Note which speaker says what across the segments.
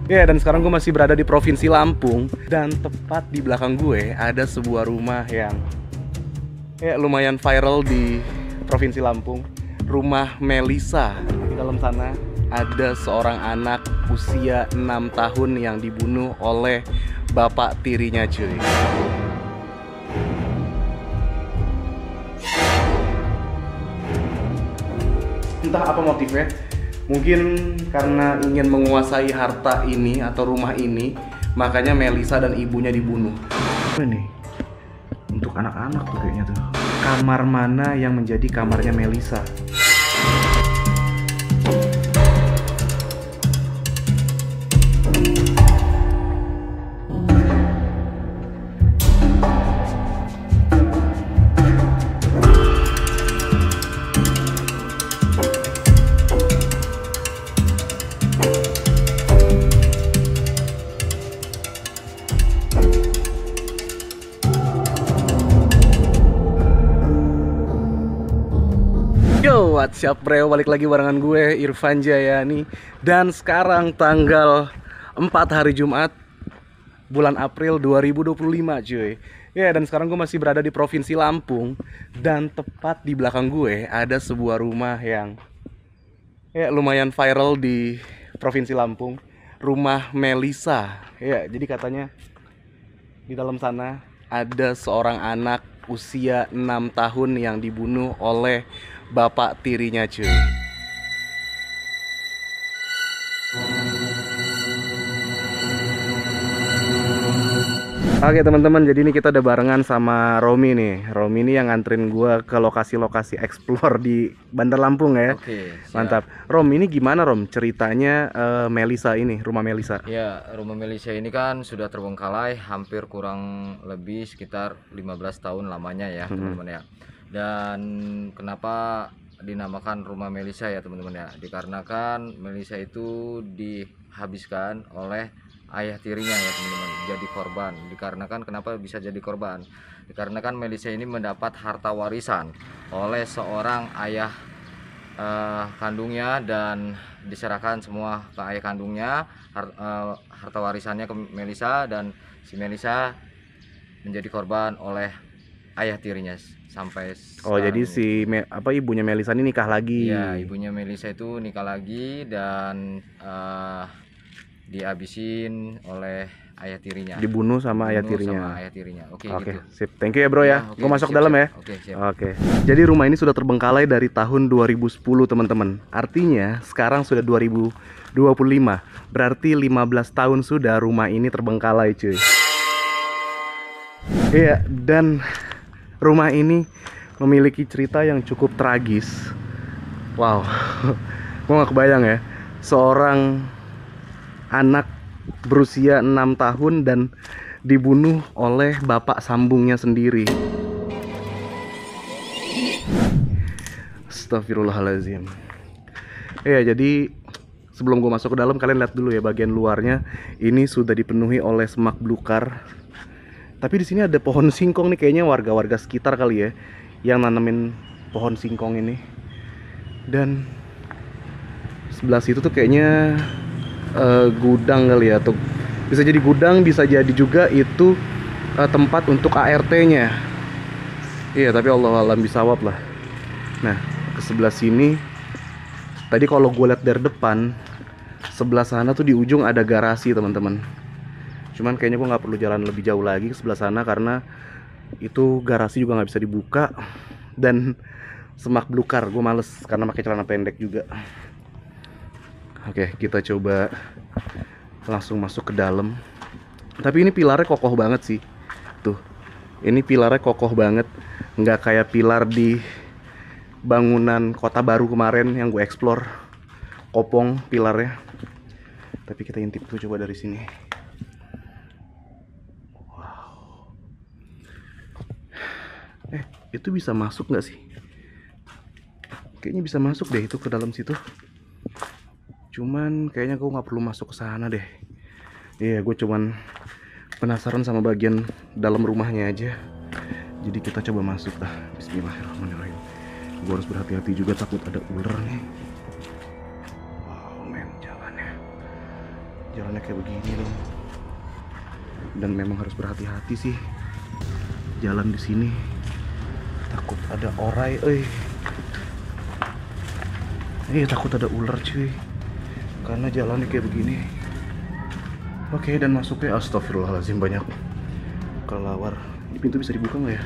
Speaker 1: Ya, dan sekarang gue masih berada di Provinsi Lampung. Dan tepat di belakang gue ada sebuah rumah yang lumayan viral di Provinsi Lampung. Rumah Melisa. Di dalam sana ada seorang anak usia 6 tahun yang dibunuh oleh bapak tirinya, cuy. Entah apa motifnya, mungkin karena ingin menguasai harta ini atau rumah ini, makanya Melisa dan ibunya dibunuh. Ini untuk anak-anak tuh kayaknya tuh. Kamar mana yang menjadi kamarnya Melisa? Yo, what's up bro, balik lagi barengan gue Irfan Jayani. Dan sekarang tanggal 4 hari Jumat bulan April 2025 cuy. Ya, dan sekarang gue masih berada di Provinsi Lampung. Dan tepat di belakang gue ada sebuah rumah yang lumayan viral di Provinsi Lampung. Rumah Melisa. Ya, jadi katanya di dalam sana ada seorang anak usia 6 tahun yang dibunuh oleh bapak tirinya, cuy. Oke teman-teman, jadi ini kita udah barengan sama Romi nih. Romi ini yang nganterin gua ke lokasi-lokasi explore di Bandar Lampung ya.
Speaker 2: Oke, siap.
Speaker 1: Mantap. Rom, ini gimana Rom ceritanya Melisa ini, rumah Melisa?
Speaker 2: Ya, rumah Melisa ini kan sudah terbengkalai hampir kurang lebih sekitar 15 tahun lamanya ya, teman-teman ya. Dan kenapa dinamakan rumah Melisa ya, teman-teman ya? Dikarenakan Melisa itu dihabiskan oleh ayah tirinya ya, teman-teman, jadi korban. Dikarenakan kenapa bisa jadi korban? Dikarenakan Melisa ini mendapat harta warisan oleh seorang ayah kandungnya dan diserahkan semua ke ayah kandungnya, harta warisannya ke Melisa, dan si Melisa menjadi korban oleh ayah tirinya sampai
Speaker 1: Oh, jadi si ibunya Melisa ini nikah lagi.
Speaker 2: Iya, ibunya Melisa itu nikah lagi dan dihabisin oleh ayah tirinya.
Speaker 1: Dibunuh sama ayah
Speaker 2: Dibunuh
Speaker 1: tirinya.
Speaker 2: sama ayah tirinya. Oke,
Speaker 1: Oke,
Speaker 2: gitu.
Speaker 1: sip. Thank you ya bro ya.
Speaker 2: Oke,
Speaker 1: Gue masuk
Speaker 2: siap,
Speaker 1: dalam
Speaker 2: siap.
Speaker 1: ya.
Speaker 2: Oke, siap.
Speaker 1: Oke. Jadi rumah ini sudah terbengkalai dari tahun 2010 teman-teman. Artinya sekarang sudah 2025. Berarti 15 tahun sudah rumah ini terbengkalai, cuy. Iya, dan rumah ini memiliki cerita yang cukup tragis. Wow. Gue gak kebayang ya, seorang anak berusia 6 tahun dan dibunuh oleh bapak sambungnya sendiri. Astagfirullahaladzim. Ya, jadi sebelum gue masuk ke dalam, kalian lihat dulu ya bagian luarnya. Ini sudah dipenuhi oleh semak belukar. Tapi di sini ada pohon singkong nih, kayaknya warga-warga sekitar kali ya yang nanemin pohon singkong ini. Dan sebelah situ tuh kayaknya gudang kali ya, atau bisa jadi gudang, bisa jadi juga itu tempat untuk ART-nya. Iya, tapi Allah alam bisawab lah. Nah, ke sebelah sini tadi kalau gue lihat dari depan, sebelah sana tuh di ujung ada garasi teman-teman. Cuman kayaknya gue nggak perlu jalan lebih jauh lagi ke sebelah sana karena itu garasi juga nggak bisa dibuka dan semak belukar. Gue males karena pakai celana pendek juga. Oke, kita coba langsung masuk ke dalam. Tapi ini pilarnya kokoh banget sih. Tuh, ini pilarnya kokoh banget. Nggak kayak pilar di bangunan Kota Baru kemarin yang gue explore. Kopong pilarnya. Tapi kita intip tuh coba dari sini. Wow. Itu bisa masuk nggak sih? Kayaknya bisa masuk deh itu ke dalam situ. Cuman kayaknya gue nggak perlu masuk ke sana deh. Iya, gue cuman penasaran sama bagian dalam rumahnya aja. Jadi kita coba masuk lah. Bismillahirrahmanirrahim. Gue harus berhati-hati juga, takut ada ular nih. Wow men, jalannya. Jalannya kayak begini dong. Dan memang harus berhati-hati sih jalan di sini. Takut ada orai, takut ada ular cuy. Karena jalannya kayak begini. Oke, dan masuknya astagfirullahaladzim banyak kelawar. Ini pintu bisa dibuka nggak ya?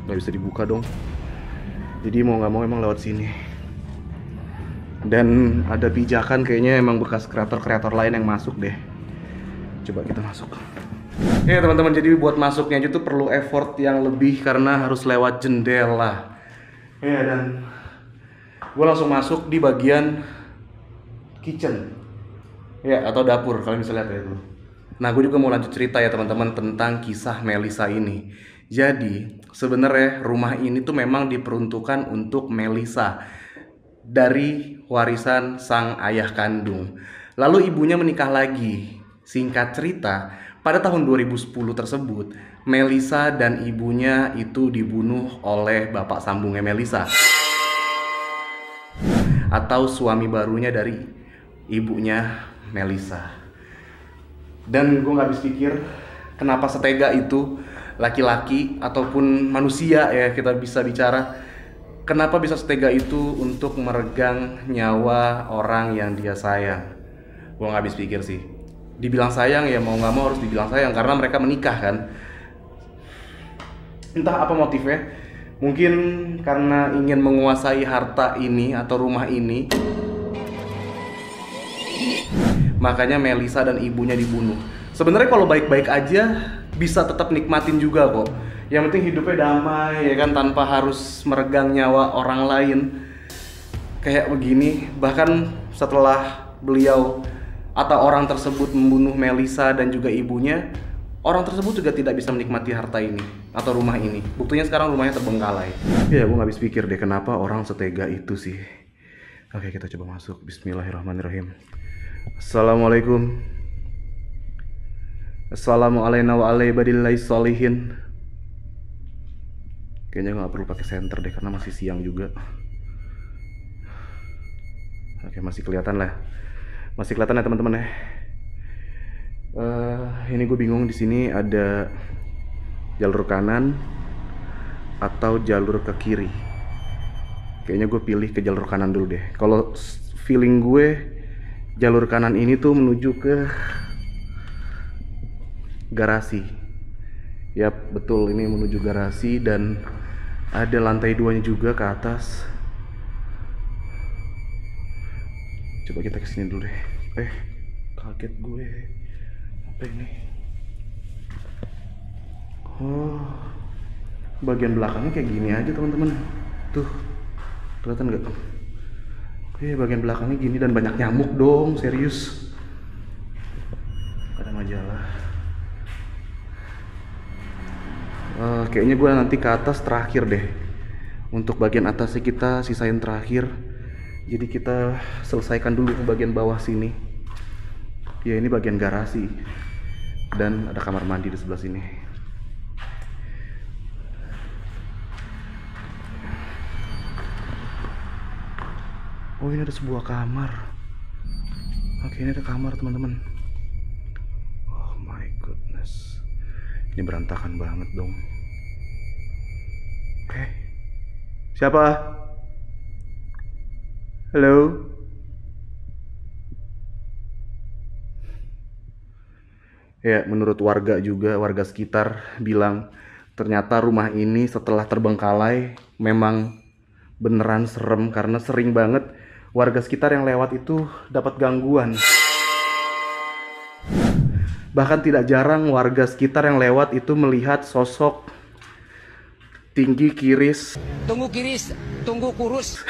Speaker 1: Nggak bisa dibuka dong. Jadi mau nggak mau emang lewat sini. Dan ada pijakan kayaknya emang bekas kreator-kreator lain yang masuk deh. Coba kita masuk. Ya teman-teman, jadi buat masuknya aja tuh perlu effort yang lebih karena harus lewat jendela. Ya, dan gue langsung masuk di bagian kitchen. Ya, atau dapur, kalian bisa lihat ya itu. Nah, gue juga mau lanjut cerita ya teman-teman tentang kisah Melisa ini. Jadi, sebenarnya rumah ini tuh memang diperuntukkan untuk Melisa dari warisan sang ayah kandung. Lalu ibunya menikah lagi. Singkat cerita, pada tahun 2010 tersebut, Melisa dan ibunya itu dibunuh oleh bapak sambungnya Melisa, atau suami barunya dari ibunya Melisa. Dan gue gak habis pikir kenapa setega itu laki-laki ataupun manusia ya kita bisa bicara. Kenapa bisa setega itu untuk meregang nyawa orang yang dia sayang? Gue gak habis pikir sih. Dibilang sayang ya mau gak mau harus dibilang sayang karena mereka menikah kan. Entah apa motifnya. Mungkin karena ingin menguasai harta ini atau rumah ini. Makanya Melisa dan ibunya dibunuh. Sebenarnya kalau baik-baik aja bisa tetap nikmatin juga kok. Yang penting hidupnya damai ya kan, tanpa harus meregang nyawa orang lain kayak begini. Bahkan setelah beliau atau orang tersebut membunuh Melisa dan juga ibunya, orang tersebut juga tidak bisa menikmati harta ini atau rumah ini. Buktinya sekarang rumahnya terbengkalai. Ya, gue gak habis pikir deh kenapa orang setega itu sih. Oke, kita coba masuk. Bismillahirrahmanirrahim. Assalamualaikum. Assalamualaikum warahmatullahi wabarakatuh. Kayaknya nggak perlu pakai senter deh karena masih siang juga. Oke, masih kelihatan lah. Masih kelihatan ya teman-teman ya. Ini gue bingung di sini ada jalur kanan atau jalur ke kiri. Kayaknya gue pilih ke jalur kanan dulu deh. Kalau feeling gue jalur kanan ini tuh menuju ke garasi. Yap, betul, ini menuju garasi dan ada lantai 2-nya juga ke atas. Coba kita kesini dulu deh. Kaget gue. Apa ini? Oh, bagian belakangnya kayak gini aja teman-teman. Tuh, kelihatan nggak? Bagian belakangnya gini dan banyak nyamuk dong, serius. Ada majalah. Kayaknya gue nanti ke atas terakhir deh. Untuk bagian atasnya kita sisain terakhir. Jadi kita selesaikan dulu ke bagian bawah sini. Ya, ini bagian garasi. Dan ada kamar mandi di sebelah sini. Oh, ini ada sebuah kamar. Oke, ini ada kamar teman-teman. Oh my goodness. Ini berantakan banget dong. Oke. Siapa? Halo? Ya, menurut warga juga, warga sekitar bilang ternyata rumah ini setelah terbengkalai memang beneran serem karena sering banget warga sekitar yang lewat itu dapat gangguan. Bahkan tidak jarang warga sekitar yang lewat itu melihat sosok tinggi kiris.
Speaker 3: Tunggu kiris, tunggu kurus.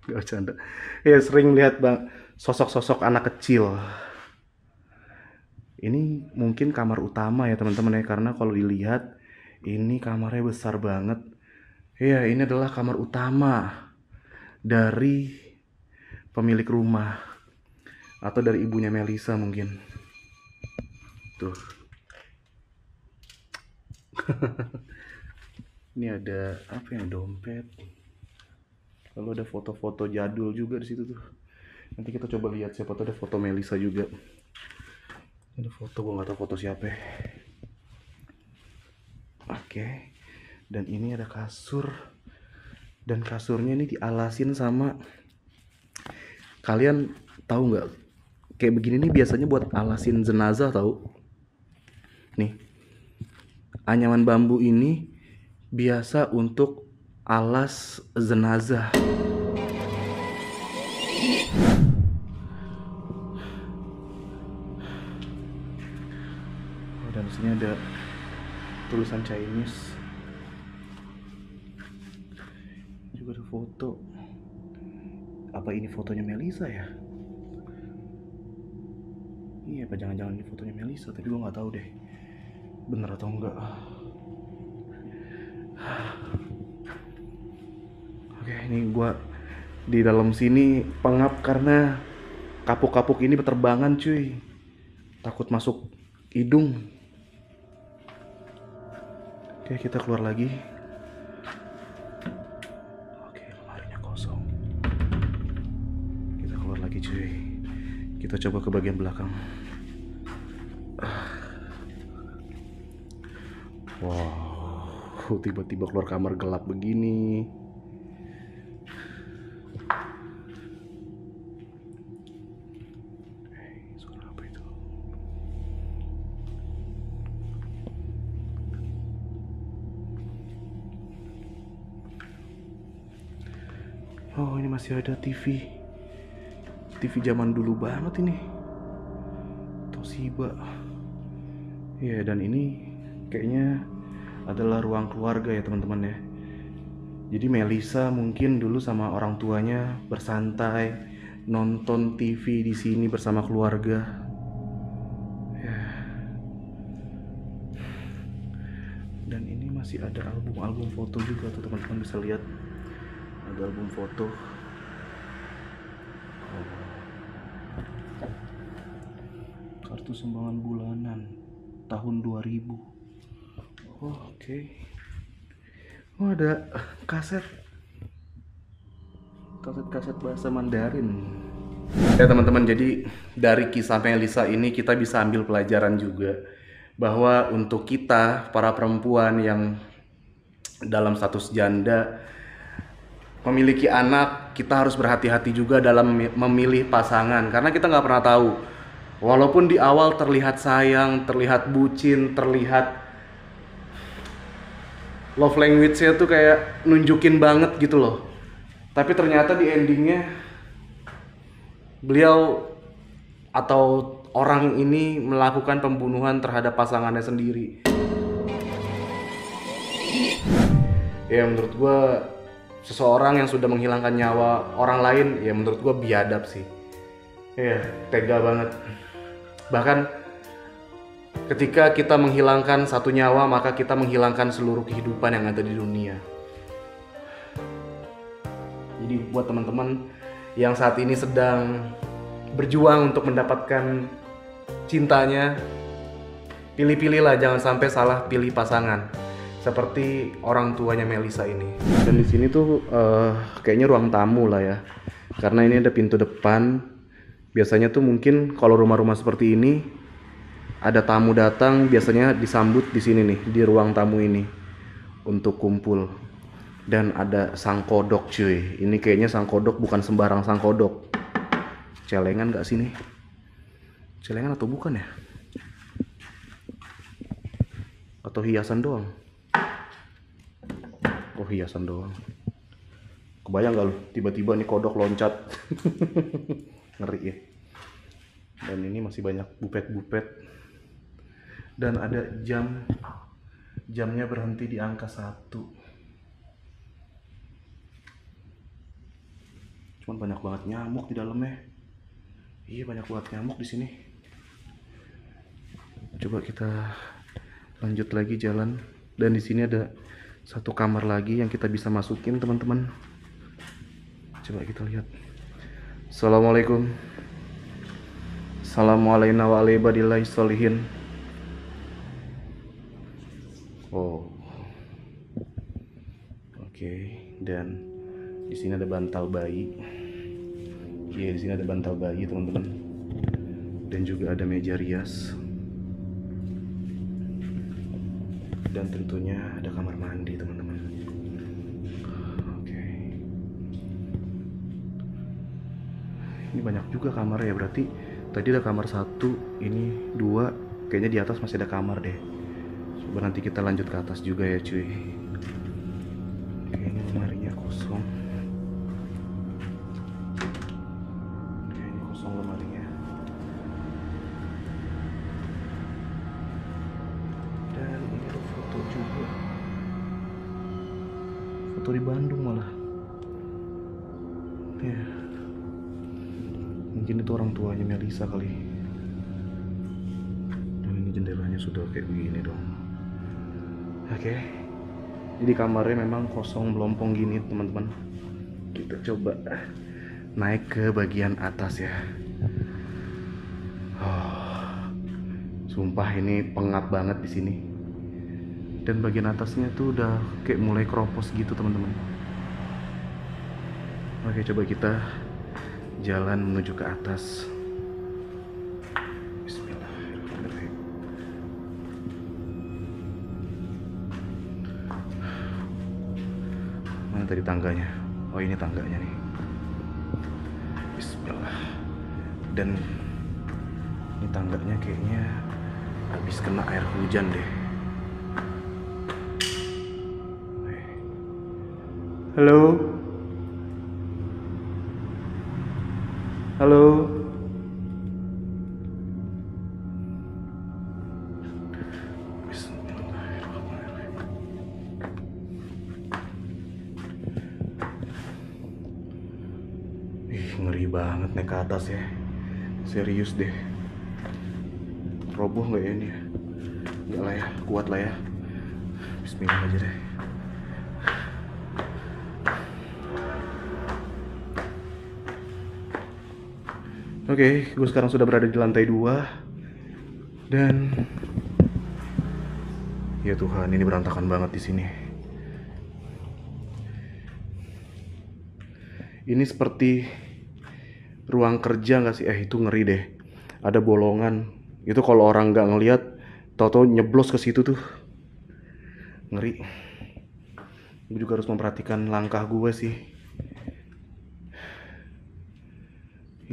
Speaker 1: Gak bercanda. Ya, sering lihat bang sosok-sosok anak kecil. Ini mungkin kamar utama ya teman-teman ya, karena kalau dilihat ini kamarnya besar banget. Ya, ini adalah kamar utama dari pemilik rumah atau dari ibunya Melisa mungkin. Tuh. Ini ada apa yang dompet. Lalu ada foto-foto jadul juga di situ tuh. Nanti kita coba lihat, siapa tuh ada foto Melisa juga. Ada foto, gue nggak tahu foto siapa ya. Oke. Dan ini ada kasur. Dan kasurnya ini dialasin sama, kalian tahu nggak? Kayak begini nih biasanya buat alasin jenazah tahu. Nih. Anyaman bambu ini biasa untuk alas jenazah. Dan di sini ada tulisan Chinese. Juga ada foto. Apa ini fotonya Melisa ya? Iya, apa jangan-jangan ini fotonya Melisa? Tapi gue nggak tahu deh, bener atau enggak. Oke, ini gue di dalam sini pengap karena kapuk-kapuk ini berterbangan cuy. Takut masuk hidung. Oke, kita keluar lagi. Oke, lemarinya kosong. Kita keluar lagi cuy. Kita coba ke bagian belakang. Wow, tiba-tiba keluar kamar gelap begini. Suara apa itu? Oh, ini masih ada TV. TV zaman dulu banget ini. Toshiba. Ya, dan ini kayaknya adalah ruang keluarga ya teman-teman ya. Jadi Melisa mungkin dulu sama orang tuanya bersantai nonton TV di sini bersama keluarga. Ya. Dan ini masih ada album-album foto juga tuh teman-teman, bisa lihat. Ada album foto. Kartu sumbangan bulanan tahun 2000. Oh, oke. Oh, ada kaset bahasa Mandarin. Ya teman-teman, jadi dari kisah Melisa ini kita bisa ambil pelajaran juga bahwa untuk kita para perempuan yang dalam status janda memiliki anak, kita harus berhati-hati juga dalam memilih pasangan, karena kita nggak pernah tahu. Walaupun di awal terlihat sayang, terlihat bucin, terlihat love language-nya tuh kayak nunjukin banget gitu loh. Tapi ternyata di endingnya beliau atau orang ini melakukan pembunuhan terhadap pasangannya sendiri. Ya menurut gue, seseorang yang sudah menghilangkan nyawa orang lain, ya menurut gue biadab sih. Ya, tega banget. Bahkan ketika kita menghilangkan satu nyawa, maka kita menghilangkan seluruh kehidupan yang ada di dunia. Jadi buat teman-teman yang saat ini sedang berjuang untuk mendapatkan cintanya, pilih-pilihlah, jangan sampai salah pilih pasangan. Seperti orang tuanya Melisa ini. Dan di sini tuh kayaknya ruang tamu lah ya, karena ini ada pintu depan. Biasanya tuh mungkin kalau rumah-rumah seperti ini ada tamu datang, biasanya disambut di sini nih, di ruang tamu ini untuk kumpul. Dan ada sang kodok cuy. Ini kayaknya sang kodok bukan sembarang sang kodok. Celengan gak sih nih? Celengan atau bukan ya? Atau hiasan doang? Oh, hiasan doang. Kebayang gak lu tiba-tiba nih kodok loncat? Ngeri ya. Dan ini masih banyak bupet-bupet. Dan ada jam. Jamnya berhenti di angka 1. Cuman banyak banget nyamuk di dalamnya. Iya, banyak banget nyamuk di sini. Coba kita lanjut lagi jalan. Dan di sini ada satu kamar lagi yang kita bisa masukin teman-teman. Coba kita lihat. Assalamualaikum. Assalamualaikum warahmatullahi wabarakatuh. Oh. Oke, dan di sini ada bantal bayi. Iya, di sini ada bantal bayi teman-teman, dan juga ada meja rias, dan tentunya ada kamar mandi teman-teman. Oke, ini banyak juga kamar ya, berarti tadi ada kamar 1, ini 2, kayaknya di atas masih ada kamar deh. Coba nanti kita lanjut ke atas juga ya cuy. Oke, ini lemarinya kosong. Oke, ini kosong lemarinya. Dan ini ada foto juga. Foto di Bandung malah. Ya. Mungkin itu orang tuanya Melisa kali. Dan ini jendelanya sudah kayak begini dong. Oke. Jadi kamarnya memang kosong melompong gini teman-teman. Kita coba naik ke bagian atas ya. Sumpah ini pengap banget di sini. Dan bagian atasnya tuh udah kayak mulai keropos gitu teman-teman. Oke, coba kita jalan menuju ke atas. Bismillahirrahmanirrahim. Mana tadi tangganya? Oh, ini tangganya nih. Bismillah. Dan ini tangganya kayaknya habis kena air hujan deh. Halo? Halo? Bismillahirrahmanirrahim. Ngeri banget naik ke atas ya. Serius deh. Roboh nggak ya ini ya? Nggak lah ya, kuat lah ya. Bismillah aja deh. Oke, gue sekarang sudah berada di lantai 2. Dan ya Tuhan, ini berantakan banget di sini. Ini seperti ruang kerja nggak sih? Itu ngeri deh. Ada bolongan. Itu kalau orang nggak ngelihat, tau-tau nyeblos ke situ tuh. Ngeri. Gue juga harus memperhatikan langkah gue sih.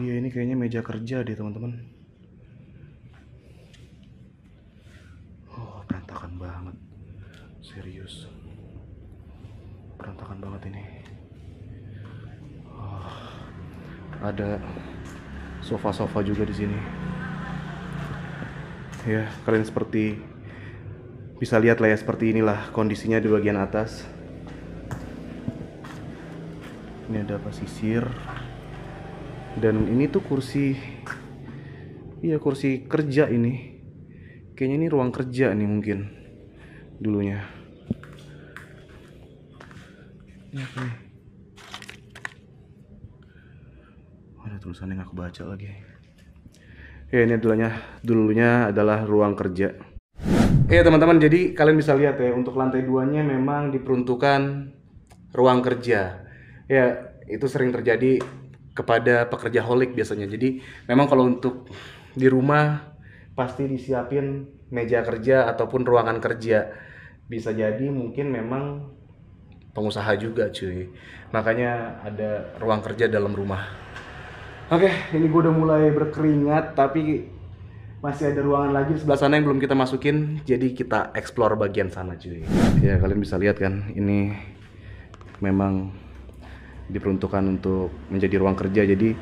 Speaker 1: Iya, ini kayaknya meja kerja deh teman-teman. Oh, berantakan banget. Serius. Berantakan banget ini. Oh, ada sofa-sofa juga di sini. Ya, kalian seperti bisa lihat lah ya, seperti inilah kondisinya di bagian atas. Ini ada pasisir. Dan ini tuh kursi, iya kursi kerja ini. Kayaknya ini ruang kerja nih mungkin dulunya. Ini apa nih? Ada tulisan yang aku baca lagi. Ya, ini dulunya adalah ruang kerja. Ya teman-teman, jadi kalian bisa lihat ya, untuk lantai 2-nya memang diperuntukkan ruang kerja. Ya, itu sering terjadi kepada pekerja holik biasanya. Jadi memang kalau untuk di rumah pasti disiapin meja kerja ataupun ruangan kerja. Bisa jadi mungkin memang pengusaha juga cuy. Makanya ada ruang kerja dalam rumah. Oke, ini gue udah mulai berkeringat, tapi masih ada ruangan lagi di sebelah sana yang belum kita masukin. Jadi kita explore bagian sana cuy. Ya, kalian bisa lihat kan, ini memang diperuntukkan untuk menjadi ruang kerja. Jadi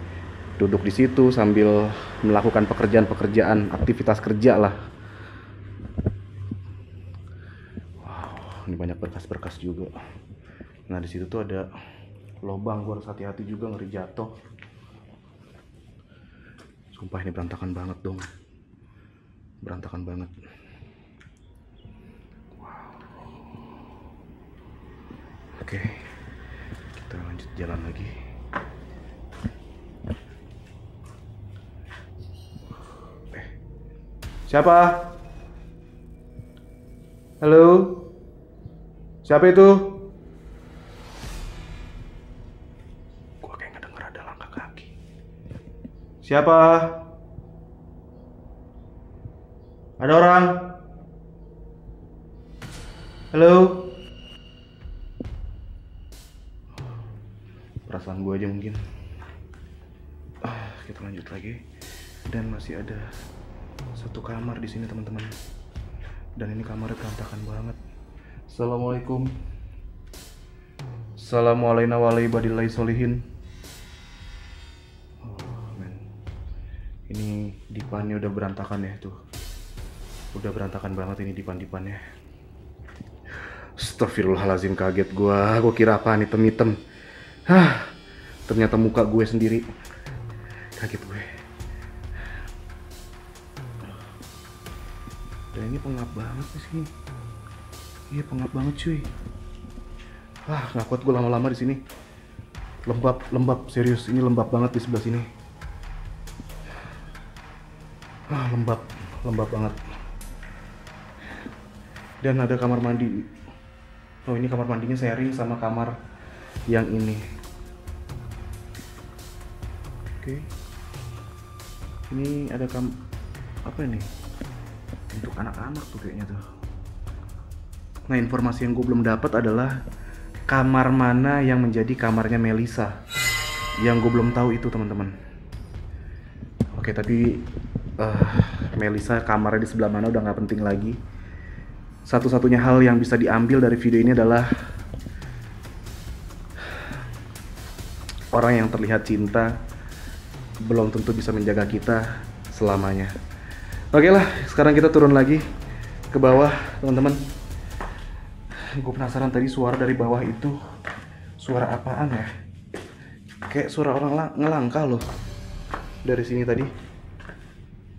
Speaker 1: duduk di situ sambil melakukan pekerjaan-pekerjaan, aktivitas kerja lah. Wow, ini banyak berkas-berkas juga. Nah, di situ tuh ada lubang, gua harus hati-hati juga, ngeri jatuh. Sumpah ini berantakan banget dong. Berantakan banget. Wow. Oke. Kita lanjut jalan lagi. Siapa? Halo? Siapa itu? Gua kayak ngedenger ada langkah kaki. Siapa? Ada orang? Halo? Perasaan gue aja mungkin. Kita lanjut lagi. Dan masih ada satu kamar di sini teman-teman. Dan ini kamarnya berantakan banget. Assalamualaikum. Assalamualaikum warahmatullahi wabarakatuh. Ini dipannya udah berantakan ya tuh. Udah berantakan banget ini dipan-dipannya. Astagfirullahaladzim, kaget gua kira apaan hitam-hitam. Ternyata muka gue sendiri. Kaget gue. Dan ini pengap banget di sini. Iya, pengap banget cuy. Nggak kuat gue lama-lama di sini. Lembab serius. Ini lembab banget di sebelah sini. Lembab banget. Dan ada kamar mandi. Oh, ini kamar mandinya sharing sama kamar yang ini. Oke. Ini ada apa ini? Untuk anak-anak tuh kayaknya tuh. Nah, informasi yang gue belum dapat adalah kamar mana yang menjadi kamarnya Melisa. Yang gue belum tahu itu teman-teman. Oke, tapi Melisa kamarnya di sebelah mana udah nggak penting lagi. Satu-satunya hal yang bisa diambil dari video ini adalah orang yang terlihat cinta belum tentu bisa menjaga kita selamanya. Oke lah, sekarang kita turun lagi ke bawah teman-teman. Gue penasaran tadi suara dari bawah itu suara apaan ya? Kayak suara orang ngelangkah loh dari sini tadi.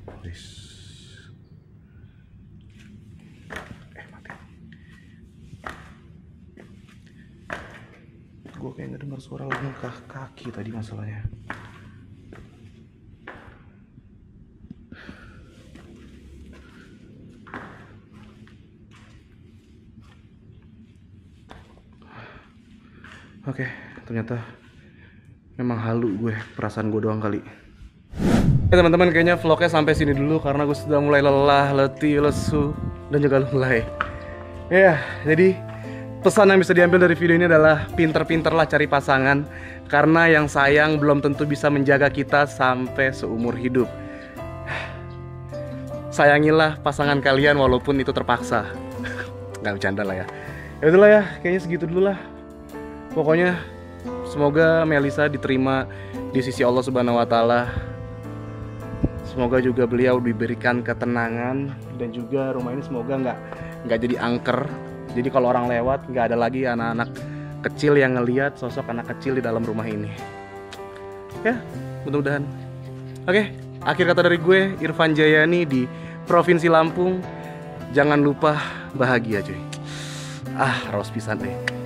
Speaker 1: Mati. Gue kayak ngedengar suara langkah kaki tadi masalahnya. Oke, ternyata memang halu gue, perasaan gue doang kali. Teman-teman, kayaknya vlognya sampai sini dulu karena gue sudah mulai lelah, letih, lesu, dan juga mulai. Ya, jadi pesan yang bisa diambil dari video ini adalah pinter-pinterlah cari pasangan, karena yang sayang belum tentu bisa menjaga kita sampai seumur hidup. Sayangilah pasangan kalian walaupun itu terpaksa. Nggak bercanda lah ya. Ya udahlah ya, kayaknya segitu dulu lah. Pokoknya semoga Melisa diterima di sisi Allah Subhanahu wa Ta'ala. Semoga juga beliau diberikan ketenangan, dan juga rumah ini semoga nggak jadi angker. Jadi kalau orang lewat nggak ada lagi anak-anak kecil yang ngelihat sosok anak kecil di dalam rumah ini. Ya, mudah-mudahan. Oke, akhir kata dari gue, Irfan Jayani di Provinsi Lampung. Jangan lupa bahagia cuy. Raus pisan deh.